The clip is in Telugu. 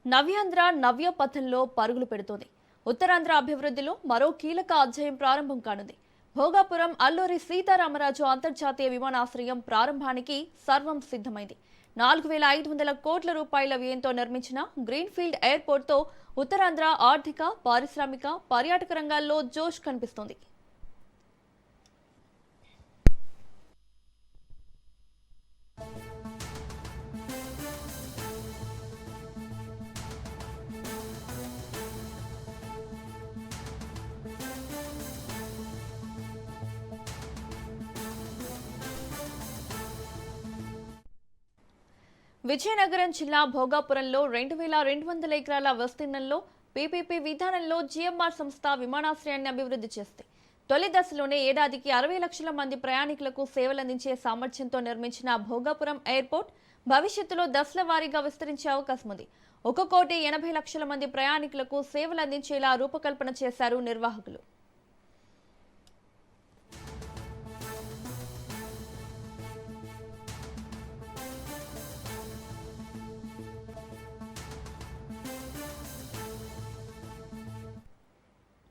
నవ్యాంధ్ర నవ్య పథంలో పరుగులు పెడుతోంది. ఉత్తరాంధ్ర అభివృద్ధిలో మరో కీలక అధ్యాయం ప్రారంభం కానుంది. భోగాపురం అల్లూరి సీతారామరాజు అంతర్జాతీయ విమానాశ్రయం ప్రారంభానికి సర్వం సిద్ధమైంది. 4500 కోట్ల రూపాయల వ్యయంతో నిర్మించిన గ్రీన్ఫీల్డ్ ఎయిర్పోర్ట్తో ఉత్తరాంధ్ర ఆర్థిక, పారిశ్రామిక, పర్యాటక రంగాల్లో జోష్ కనిపిస్తోంది. విజయనగరం జిల్లా భోగాపురంలో 2200 ఎకరాల విస్తీర్ణంలో పీపీపీ విధానంలో జీఎంఆర్ సంస్థ విమానాశ్రయాన్ని అభివృద్ధి చేస్తుంది. తొలి దశలోనే ఏడాదికి 60 లక్షల మంది ప్రయాణికులకు సేవలందించే సామర్థ్యంతో నిర్మించిన భోగాపురం ఎయిర్పోర్ట్ భవిష్యత్తులో దశల వారీగా విస్తరించే అవకాశం ఉంది. 1,80,00,000 మంది ప్రయాణికులకు సేవలందించేలా రూపకల్పన చేశారు నిర్వాహకులు.